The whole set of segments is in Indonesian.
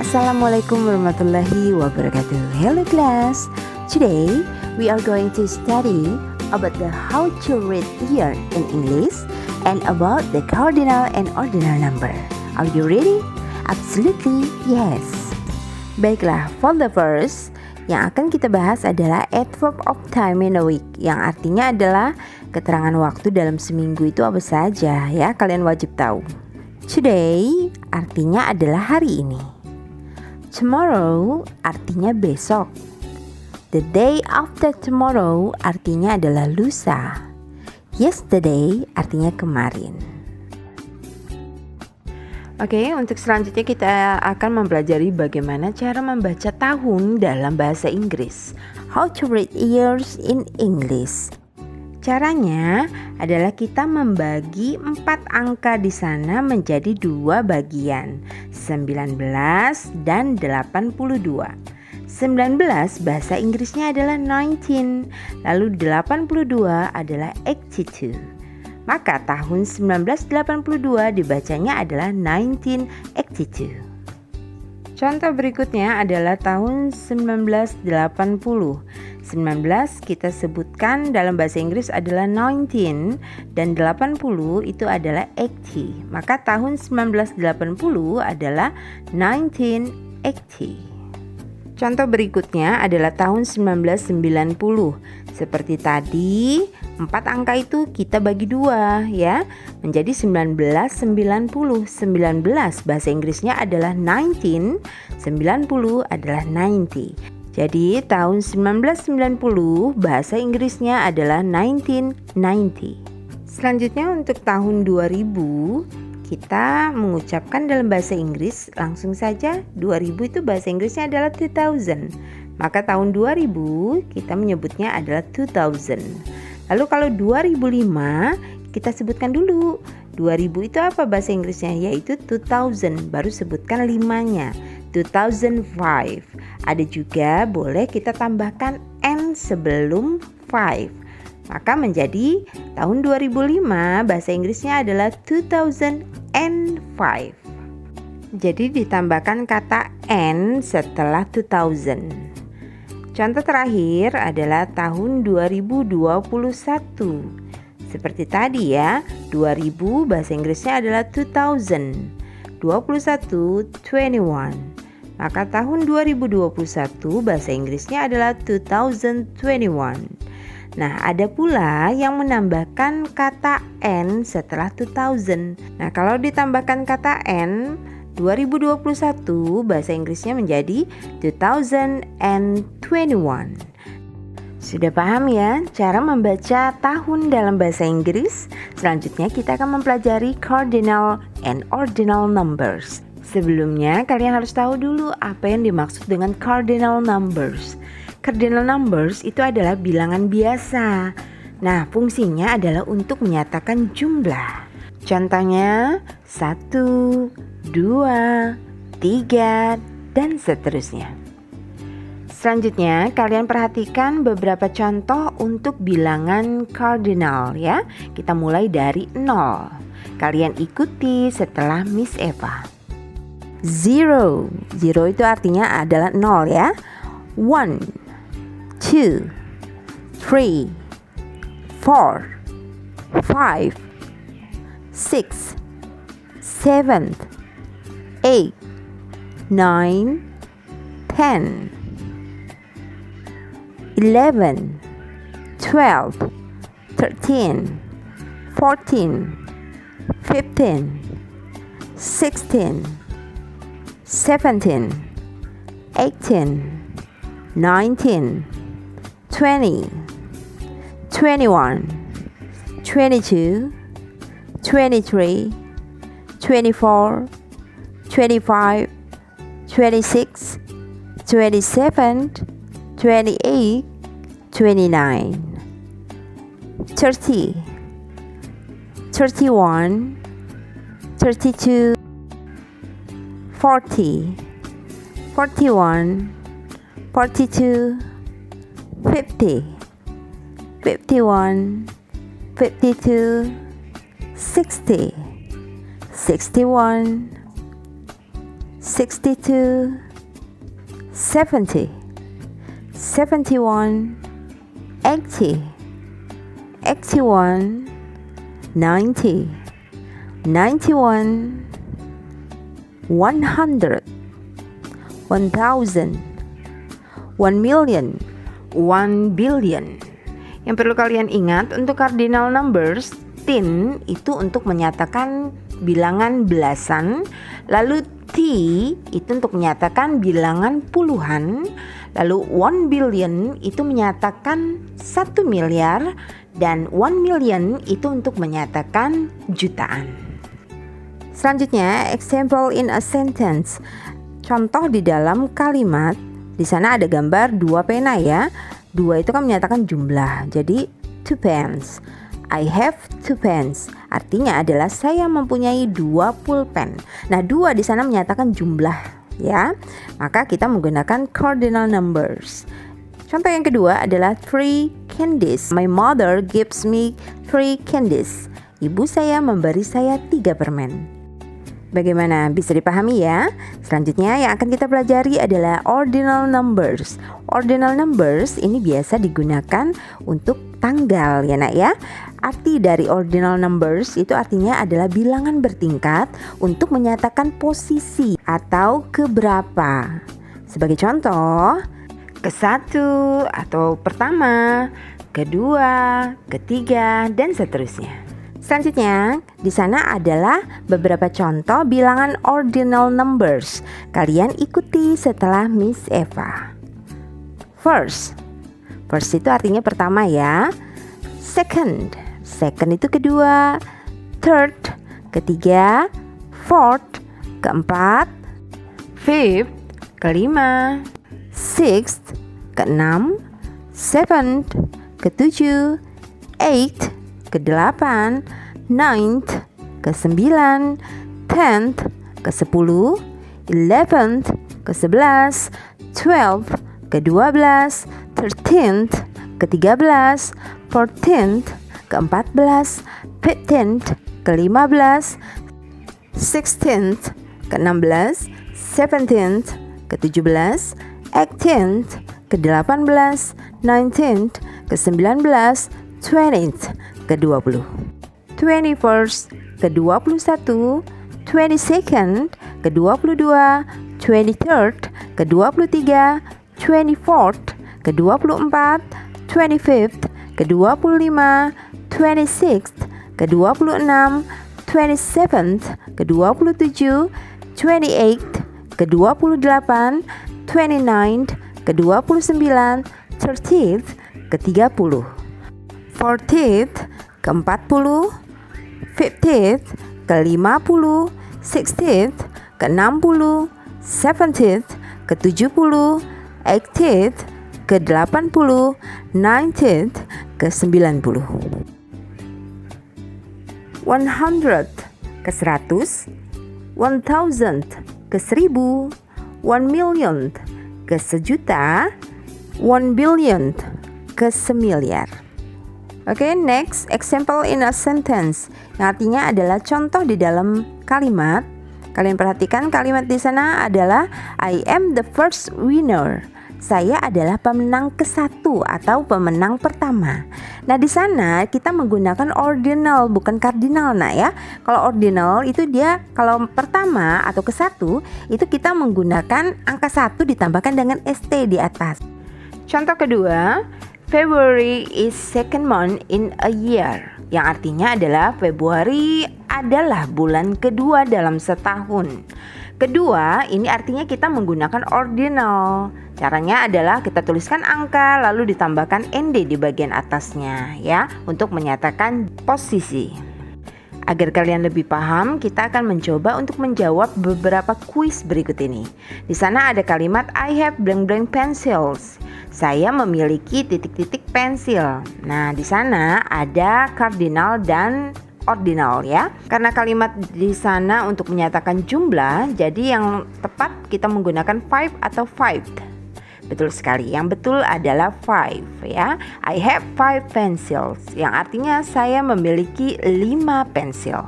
Assalamualaikum warahmatullahi wabarakatuh. Hello class. Today we are going to study about the how to read year in English and about the cardinal and ordinal number. Are you ready? Absolutely yes. Baiklah, for the first yang akan kita bahas adalah adverb of time in a week, yang artinya adalah keterangan waktu dalam seminggu itu apa saja ya, kalian wajib tahu. Today artinya adalah hari ini. Tomorrow artinya besok. The day after tomorrow artinya adalah lusa. Yesterday artinya kemarin. Oke, untuk selanjutnya kita akan mempelajari bagaimana cara membaca tahun dalam bahasa Inggris. How to read years in English. Caranya adalah kita membagi 4 angka di sana menjadi 2 bagian, 19 dan 82. 19 bahasa Inggrisnya adalah 19, lalu 82 adalah 82. Maka tahun 1982 dibacanya adalah 1982. Contoh berikutnya adalah tahun 1980. 19 kita sebutkan dalam bahasa Inggris adalah 19 dan 80 itu adalah 80. Maka tahun 1980 adalah 1980. Contoh berikutnya adalah tahun 1990. Seperti tadi, 4 angka itu kita bagi 2 ya, menjadi 1990. 19 bahasa Inggrisnya adalah 19, 90 adalah 90. Jadi tahun 1990 bahasa Inggrisnya adalah 1990. Selanjutnya untuk tahun 2000 kita mengucapkan dalam bahasa Inggris langsung saja 2000 itu bahasa Inggrisnya adalah 2000. Maka tahun 2000 kita menyebutnya adalah 2000. Lalu kalau 2005 kita sebutkan dulu 2000 itu apa bahasa Inggrisnya, yaitu 2000, baru sebutkan 5-nya 2005. Ada juga boleh kita tambahkan N sebelum 5. Maka menjadi tahun 2005 bahasa Inggrisnya adalah 2005. Jadi ditambahkan kata N setelah 2000. Contoh terakhir adalah tahun 2021. Seperti tadi ya, 2000 bahasa Inggrisnya adalah 2000. 21, 21. Maka tahun 2021 bahasa Inggrisnya adalah 2021. Nah, ada pula yang menambahkan kata N setelah 2000. Nah, kalau ditambahkan kata N, 2021 bahasa Inggrisnya menjadi 2021. Sudah paham ya cara membaca tahun dalam bahasa Inggris? Selanjutnya kita akan mempelajari cardinal and ordinal numbers. Sebelumnya kalian harus tahu dulu apa yang dimaksud dengan cardinal numbers. Cardinal numbers itu adalah bilangan biasa. Nah, fungsinya adalah untuk menyatakan jumlah. Contohnya 1, 2, 3, dan seterusnya. Selanjutnya kalian perhatikan beberapa contoh untuk bilangan cardinal ya. Kita mulai dari 0. Kalian ikuti setelah Miss Eva. 0 itu artinya adalah 0 ya. 1, 2, 3, 4, 5, 6, 7, 8, 9, 10, 11, 12, 13, 14, 15, 16, 17, 18, 19, 20, 21, 22, 23, 24, 25, 26, 27, 28, 29, 30, 31, 32, 40, 41, 42, 50, 51, 52, 60, 61, 62, 70, 71, 80, 81, 90, 91, 100, 1000, 1 million, 1 billion. Yang perlu kalian ingat, untuk cardinal numbers, 10 itu untuk menyatakan bilangan belasan, lalu T itu untuk menyatakan bilangan puluhan, lalu 1 billion itu menyatakan 1 miliar, dan 1 million itu untuk menyatakan jutaan. Selanjutnya, example in a sentence. Contoh di dalam kalimat. Di sana ada gambar 2 pena ya. 2 itu kan menyatakan jumlah. Jadi 2 pens. I have 2 pens. Artinya adalah saya mempunyai 2 pulpen. Nah, 2 di sana menyatakan jumlah ya. Maka kita menggunakan cardinal numbers. Contoh yang kedua adalah 3 candies. My mother gives me 3 candies. Ibu saya memberi saya 3 permen. Bagaimana? Bisa dipahami ya? Selanjutnya yang akan kita pelajari adalah ordinal numbers. Ordinal numbers ini biasa digunakan untuk tanggal ya nak ya. Arti dari ordinal numbers itu artinya adalah bilangan bertingkat untuk menyatakan posisi atau keberapa. Sebagai contoh, ke-1 atau pertama, kedua, ketiga, dan seterusnya. Selanjutnya, di sana adalah beberapa contoh bilangan ordinal numbers. Kalian ikuti setelah Miss Eva. First itu artinya pertama ya. Second itu kedua. Third, ketiga. Fourth, keempat. Fifth, kelima. Sixth, keenam. Seventh, ketujuh. Eighth, ke-8, 9th, ke-9, 10th, ke-10, 11th, ke-11, 12th, ke-12, 13th, ke-13, 14th, ke-14, 15th, ke-15, 16th, ke-16, 17th, ke-17, 18th, ke-18, 19th, ke-19, 20th, ke-20, 21st, ke-21, 22nd, ke-22, 23rd, ke-23, 24th, ke-24, 25th, ke-25, 26th, ke-26, 27th, ke-27, 28th, ke-28, 29th, ke-29, 30th, ke-30, 40th, ke-40, 50th, ke-50, 60th, ke-60, 70th, ke-70, 80th, ke-80, 90th, ke-90. 100th, ke-100, 1000th, ke-1000, 1 millionth, ke-1 1 billionth, ke-semiliar. Oke, next, example in a sentence, yang artinya adalah contoh di dalam kalimat. Kalian perhatikan kalimat di sana adalah I am the first winner. Saya adalah pemenang ke-1 atau pemenang pertama. Nah, di sana kita menggunakan ordinal bukan cardinal nak ya. Kalau ordinal itu dia kalau pertama atau ke-1 itu kita menggunakan angka 1 ditambahkan dengan ST di atas. Contoh kedua, February is second month in a year, yang artinya adalah Februari adalah bulan kedua dalam setahun. Kedua, ini artinya kita menggunakan ordinal. Caranya adalah kita tuliskan angka lalu ditambahkan ND di bagian atasnya ya, untuk menyatakan posisi. Agar kalian lebih paham, kita akan mencoba untuk menjawab beberapa kuis berikut ini. Di sana ada kalimat I have blank blank pencils. Saya memiliki titik-titik pensil. Nah, di sana ada cardinal dan ordinal ya. Karena kalimat di sana untuk menyatakan jumlah, jadi yang tepat kita menggunakan 5 atau 5th. Betul sekali. Yang betul adalah 5 ya. I have 5 pencils, yang artinya saya memiliki 5 pensil.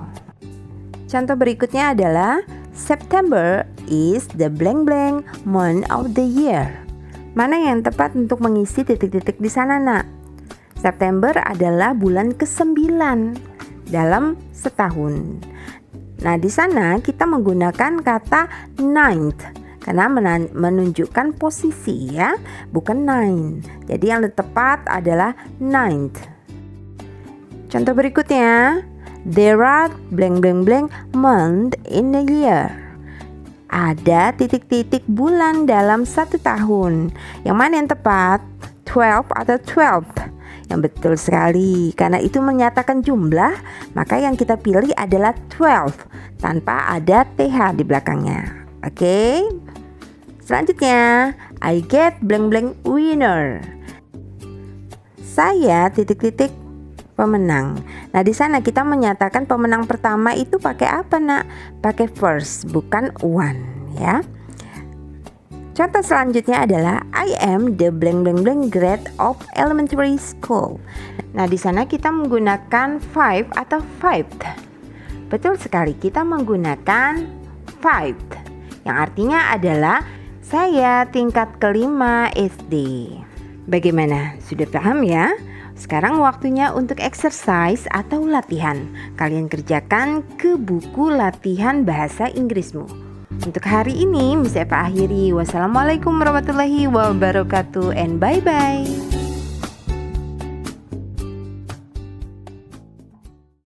Contoh berikutnya adalah September is the blank blank month of the year. Mana yang tepat untuk mengisi titik-titik di sana, Nak? September adalah bulan ke-9 dalam setahun. Nah, di sana kita menggunakan kata ninth karena menunjukkan posisi ya, bukan nine. Jadi yang tepat adalah ninth. Contoh berikutnya, there are blank blank blank month in a year. Ada titik-titik bulan dalam satu tahun. Yang mana yang tepat? 12 atau 12? Yang betul sekali. Karena itu menyatakan jumlah, maka yang kita pilih adalah 12 tanpa ada TH di belakangnya. Oke? Selanjutnya, I get blank blank winner. Saya titik-titik pemenang. Nah, di sana kita menyatakan pemenang pertama itu pakai apa, Nak? Pakai first, bukan one, ya. Contoh selanjutnya adalah I am the blank blank blank grade of elementary school. Nah, di sana kita menggunakan five atau fifth. Betul sekali, kita menggunakan fifth, yang artinya adalah saya tingkat kelima SD. Bagaimana? Sudah paham ya? Sekarang waktunya untuk exercise atau latihan. Kalian kerjakan ke buku latihan bahasa Inggrismu. Untuk hari ini, Miss Eva akhiri. Wassalamualaikum warahmatullahi wabarakatuh and bye-bye.